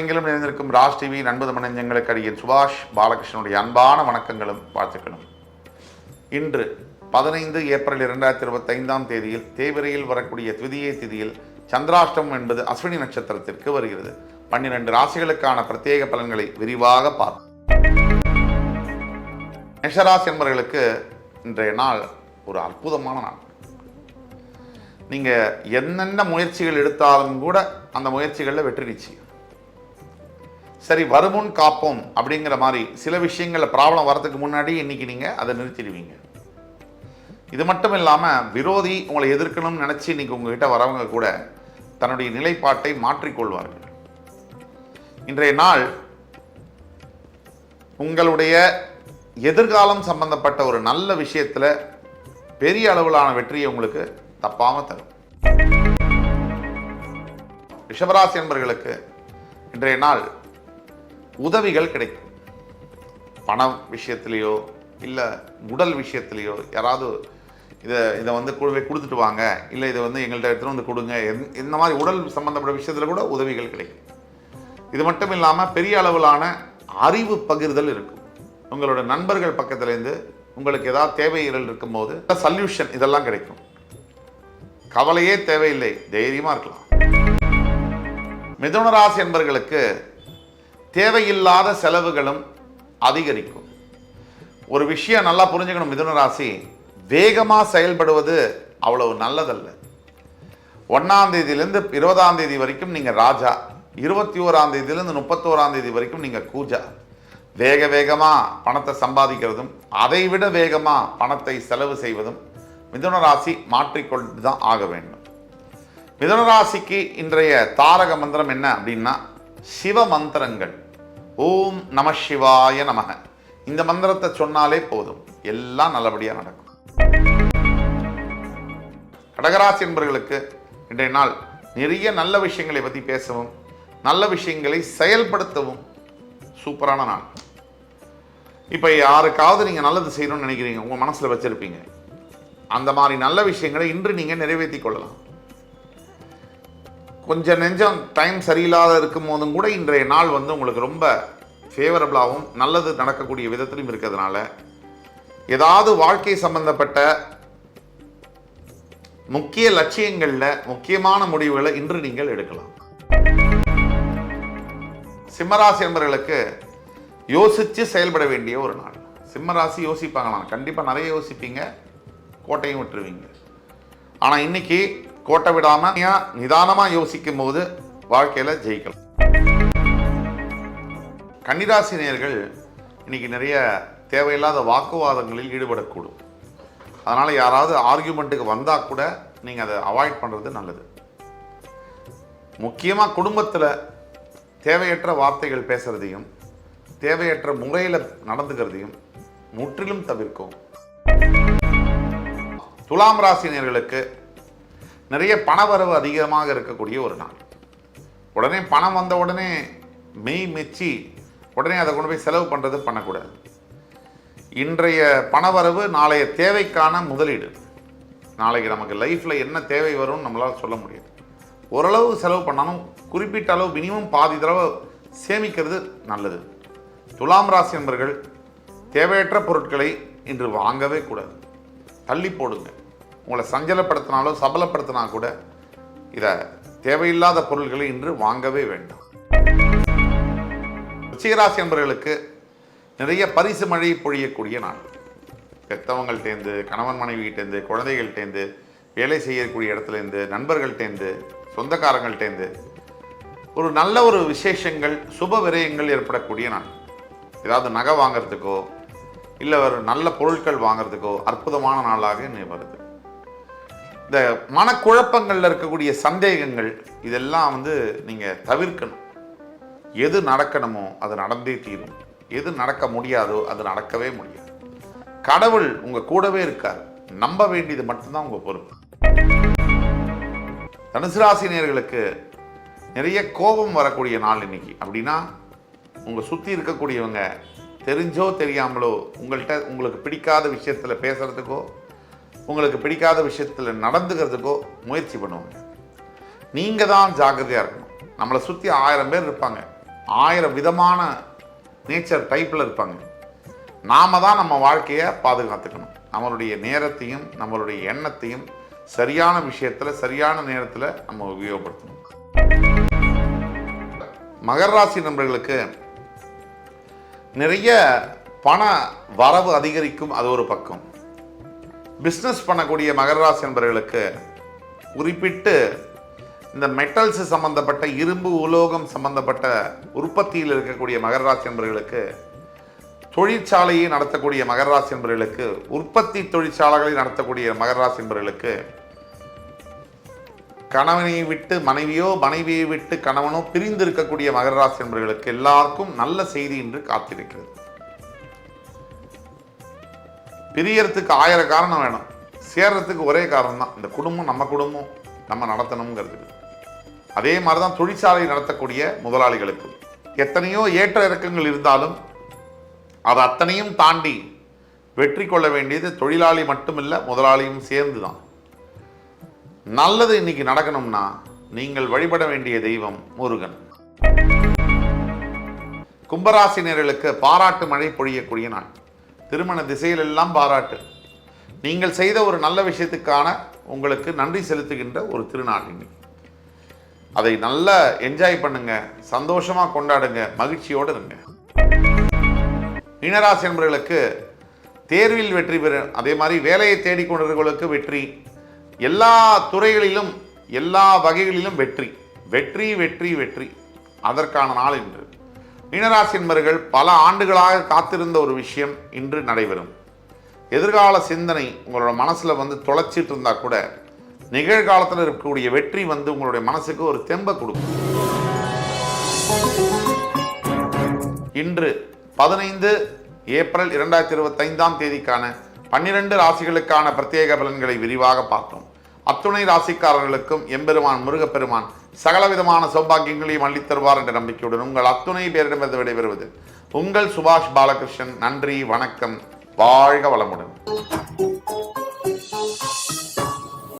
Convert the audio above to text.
உலகமெங்கிலும் நிறைந்திருக்கும் ராஜ் டிவி நண்பது மனஞ்சங்களுக்கு அடியின் சுபாஷ் பாலகிருஷ்ணனுடைய அன்பான வணக்கங்களும் வாழ்த்துக்களும். இன்று 15 ஏப்ரல் 2025 தேதியில் தேய்பிரையில் வரக்கூடிய திதியை திதியில் சந்திராஷ்டமம் என்பது அஸ்வினி நட்சத்திரத்திற்கு வருகிறது. 12 ராசிகளுக்கான பிரத்யேக பலன்களை விரிவாக பார்ப்போம். மேஷராசி என்பவர்களுக்கு இன்றைய நாள் ஒரு அற்புதமான நாள். நீங்கள் என்னென்ன முயற்சிகள் எடுத்தாலும் கூட அந்த முயற்சிகளில் வெற்றி நிச்சயம். சரி, வருமுன் காப்போம் அப்படிங்கிற மாதிரி சில விஷயங்களில் ப்ராப்ளம் வரதுக்கு முன்னாடி இன்னைக்கு நீங்கள் அதை நிறுத்திடுவீங்க. இது மட்டும் இல்லாமல் விரோதி உங்களை எதிர்க்கணும்னு நினச்சி இன்னைக்கு உங்ககிட்ட வரவங்க கூட தன்னுடைய நிலைப்பாட்டை மாற்றிக்கொள்வார்கள். இன்றைய நாள் உங்களுடைய எதிர்காலம் சம்பந்தப்பட்ட ஒரு நல்ல விஷயத்தில் பெரிய அளவிலான வெற்றியை உங்களுக்கு தப்பாமல் தரும். ரிஷபராசி என்பவர்களுக்கு இன்றைய நாள் உதவிகள் கிடைக்கும். பண விஷயத்திலேயோ இல்லை உடல் விஷயத்திலேயோ யாராவது இதை வந்து கொடுத்துட்டு வாங்க, இல்லை இதை வந்து எங்கள்கிட்ட எடுத்துகிட்டு வந்து கொடுங்க, இந்த மாதிரி உடல் சம்பந்தப்பட்ட விஷயத்தில் கூட உதவிகள் கிடைக்கும். இது மட்டும் இல்லாமல் பெரிய அளவிலான அறிவு பகிர்தல் இருக்கும். உங்களோட நண்பர்கள் பக்கத்துலேருந்து உங்களுக்கு ஏதாவது தேவைகள் இருக்கும்போது சொல்யூஷன் இதெல்லாம் கிடைக்கும். கவலையே தேவையில்லை, தைரியமாக இருக்கலாம். மிதுன ராசி என்பவர்களுக்கு தேவையில்லாத செலவுகளும் அதிகரிக்கும். ஒரு விஷயம் நல்லா புரிஞ்சுக்கணும், மிதுன ராசி வேகமாக செயல்படுவது அவ்வளவு நல்லதல்ல. 1ஆம் தேதியிலேருந்து 20ஆம் தேதி வரைக்கும் நீங்கள் ராஜா, 21ஆம் தேதியிலேருந்து 31ஆம் தேதி வரைக்கும் நீங்கள் கூஜா. வேகமாக பணத்தை சம்பாதிக்கிறதும் அதை விட வேகமாக பணத்தை செலவு செய்வதும் மிதுன ராசி மாற்றிக்கொண்டு தான் ஆக வேண்டும். மிதுன ராசிக்கு இன்றைய தாரக மந்திரம் என்ன அப்படின்னா சிவ மந்திரங்கள். ஓம் நம சிவாய நமக, இந்த மந்திரத்தை சொன்னாலே போதும், எல்லாம் நல்லபடியாக நடக்கும். கடகராசி என்பவர்களுக்கு இன்றைய நாள் நிறைய நல்ல விஷயங்களை பற்றி பேசவும் நல்ல விஷயங்களை செயல்படுத்தவும் சூப்பரான நாள். இப்போ யாருக்காவது நீங்கள் நல்லது செய்யணும்னு நினைக்கிறீங்க, உங்கள் மனசில் வச்சுருப்பீங்க, அந்த மாதிரி நல்ல விஷயங்களை இன்று நீங்கள் நிறைவேற்றி கொள்ளலாம். கொஞ்சம் நெஞ்சம் டைம் சரியில்லாத இருக்கும் போதும் கூட இன்றைய நாள் வந்து உங்களுக்கு ரொம்ப ஃபேவரபிளாகவும் நல்லது நடக்கக்கூடிய விதத்திலும் இருக்கிறதுனால ஏதாவது வாழ்க்கை சம்பந்தப்பட்ட முக்கிய லட்சியங்களில் முக்கியமான முடிவுகளை இன்று நீங்கள் எடுக்கலாம். சிம்மராசி என்பவர்களுக்கு யோசித்து செயல்பட வேண்டிய ஒரு நாள். சிம்மராசி யோசிப்பாங்களாம், கண்டிப்பாக நிறைய யோசிப்பீங்க, கோட்டையும் விட்டுருவீங்க. ஆனால் இன்னைக்கு கோட்டை விடாமல் நிதானமாக யோசிக்கும் போது வாழ்க்கையில் ஜெயிக்கலாம். கன்னிராசி நேயர்கள் இன்னைக்கு நிறைய தேவையில்லாத வாக்குவாதங்களில் ஈடுபடக்கூடும். அதனால் யாராவது ஆர்கியூமெண்ட்டுக்கு வந்தால் கூட நீங்கள் அதை அவாய்ட் பண்ணுறது நல்லது. முக்கியமாக குடும்பத்தில் தேவையற்ற வார்த்தைகள் பேசுகிறதையும் தேவையற்ற முறையில் நடந்துக்கிறதையும் முற்றிலும் தவிர்க்கும். துலாம் ராசினியர்களுக்கு நிறைய பணவரவு அதிகமாக இருக்கக்கூடிய ஒரு நாள். உடனே பணம் வந்த உடனே மெய் மெச்சி உடனே அதை கொண்டு போய் செலவு பண்ணுறது பண்ணக்கூடாது. இன்றைய பணவரவு நாளைய தேவைக்கான முதலீடு. நாளைக்கு நமக்கு லைஃப்பில் என்ன தேவை வரும்னு நம்மளால் சொல்ல முடியாது. ஓரளவு செலவு பண்ணாலும் குறிப்பிட்ட அளவு மினிமம் பாதி தடவை சேமிக்கிறது நல்லது. துலாம் ராசி என்பவர்கள் தேவையற்ற பொருட்களை இன்று வாங்கவே கூடாது, தள்ளி போடுங்க. உங்களை சஞ்சலப்படுத்தினாலோ சபலப்படுத்தினா கூட இதை தேவையில்லாத பொருள்களை இன்று வாங்கவே வேண்டாம். ரிஷிகராசி என்பவர்களுக்கு நிறைய பரிசு மழை பொழியக்கூடிய நாள். பெற்றவங்கள்டேந்து, கணவன் மனைவிகிட்டேருந்து, குழந்தைகள்டேந்து, வேலை செய்யக்கூடிய இடத்துலேருந்து, நண்பர்கள்டேந்து, சொந்தக்காரங்கள்டேந்து ஒரு நல்ல ஒரு விசேஷங்கள் சுப விரயங்கள் ஏற்படக்கூடிய நாள். ஏதாவது நகை வாங்கிறதுக்கோ இல்லை ஒரு நல்ல பொருட்கள் வாங்கிறதுக்கோ அற்புதமான நாளாக இன்னும் வருது. இந்த மனக்குழப்பங்களில் இருக்கக்கூடிய சந்தேகங்கள் இதெல்லாம் வந்து நீங்கள் தவிர்க்கணும். எது நடக்கணுமோ அது நடந்தே தீரும், எது நடக்க முடியாதோ அது நடக்கவே முடியாது. கடவுள் உங்கள் கூடவே இருக்கார், நம்ப வேண்டியது மட்டும்தான் உங்கள் பொறுப்பு. தனுசு ராசினியர்களுக்கு நிறைய கோபம் வரக்கூடிய நாள் இன்னைக்கு. அப்படின்னா உங்கள் சுற்றி இருக்கக்கூடியவங்க தெரிஞ்சோ தெரியாமலோ உங்களுக்கு பிடிக்காத விஷயத்தில் பேசுகிறதுக்கோ உங்களுக்கு பிடிக்காத விஷயத்தில் நடந்துக்கிறதுக்கோ முயற்சி பண்ணுவாங்க. நீங்கள் தான் ஜாக்கிரதையாக இருக்கணும். நம்மளை சுற்றி 1000 பேர் இருப்பாங்க, 1000 விதமான நேச்சர் டைப்பில் இருப்பாங்க. நாம தான் நம்ம வாழ்க்கையை பாதுகாத்துக்கணும். நம்மளுடைய நேரத்தையும் நம்மளுடைய எண்ணத்தையும் சரியான விஷயத்தில் சரியான நேரத்தில் நம்ம உபயோகப்படுத்தணும். மகர ராசி நண்பர்களுக்கு நிறைய பண வரவு அதிகரிக்கும். அது ஒரு பக்கம். பிஸ்னஸ் பண்ணக்கூடிய மகர ராசி நண்பர்களுக்கு குறிப்பிட்டு இந்த மெட்டல்ஸ் சம்பந்தப்பட்ட இரும்பு உலோகம் சம்பந்தப்பட்ட உற்பத்தியில் இருக்கக்கூடிய மகர ராசி நண்பர்களுக்கு, தொழிற்சாலையை நடத்தக்கூடிய மகர ராசி நண்பர்களுக்கு, உற்பத்தி தொழிற்சாலைகளை நடத்தக்கூடிய மகர ராசி நண்பர்களுக்கு, கணவனை விட்டு மனைவியோ மனைவியை விட்டு கணவனோ பிரிந்து இருக்கக்கூடிய மகர ராசி நண்பர்களுக்கு எல்லாருக்கும் நல்ல செய்தி என்று காத்திருக்கிறது. பிரியறதுக்கு 1000 காரணம் வேணும், சேர்றதுக்கு ஒரே காரணம் தான், இந்த குடும்பம் நம்ம குடும்பம் நம்ம நடத்தணுங்கிறது. அதே மாதிரி தான் தொழிற்சாலை நடத்தக்கூடிய முதலாளிகளுக்கு எத்தனையோ ஏற்ற இறக்கங்கள் இருந்தாலும் அது அத்தனையும் தாண்டி வெற்றி கொள்ள வேண்டியது தொழிலாளி மட்டுமில்லை, முதலாளியும் சேர்ந்து தான். நல்லது இன்னைக்கு நடக்கணும்னா நீங்கள் வழிபட வேண்டிய தெய்வம் முருகன். கும்பராசினியர்களுக்கு பாராட்டு மழை பொழியக்கூடிய நாள். திருமண திசையிலெல்லாம் பாராட்டு. நீங்கள் செய்த ஒரு நல்ல விஷயத்துக்கான உங்களுக்கு நன்றி செலுத்துகின்ற ஒரு திருநாள் இன்னைக்கு. அதை நல்லா என்ஜாய் பண்ணுங்க, சந்தோஷமா கொண்டாடுங்க, மகிழ்ச்சியோடு இருங்க. மீனராசி என்பவர்களுக்கு தேர்வில் வெற்றி பெறும். அதே மாதிரி வேலையை தேடிக்கொண்டவர்களுக்கு வெற்றி. எல்லா துறைகளிலும் எல்லா வகைகளிலும் வெற்றி வெற்றி வெற்றி வெற்றி அதற்கான நாள் இன்று. மீனராசி என்பவர்கள் பல ஆண்டுகளாக காத்திருந்த ஒரு விஷயம் இன்று நடைபெறும். எதிர்கால சிந்தனை உங்களோட மனசில் தொலைச்சிட்டு இருந்தால் கூட நிகழ்காலத்தில் இருக்கக்கூடிய வெற்றி உங்களுடைய மனசுக்கு ஒரு தெம்பை கொடுக்கும். இன்று 15 ஏப்ரல் 2025 தேதிக்கான 12 ராசிகளுக்கான பிரத்யேக பலன்களை விரிவாக பார்த்தோம். அத்துணை ராசிக்காரர்களுக்கும் எம்பெருமான் முருகப்பெருமான் சகலவிதமான சௌபாகியங்களையும் அள்ளித்தருவார் என்ற நம்பிக்கையுடன் உங்கள் அத்துணை பேரிடமிருந்து விடைபெறுவது உங்கள் சுபாஷ் பாலகிருஷ்ணன். நன்றி, வணக்கம், வாழ்க வளமுடன்.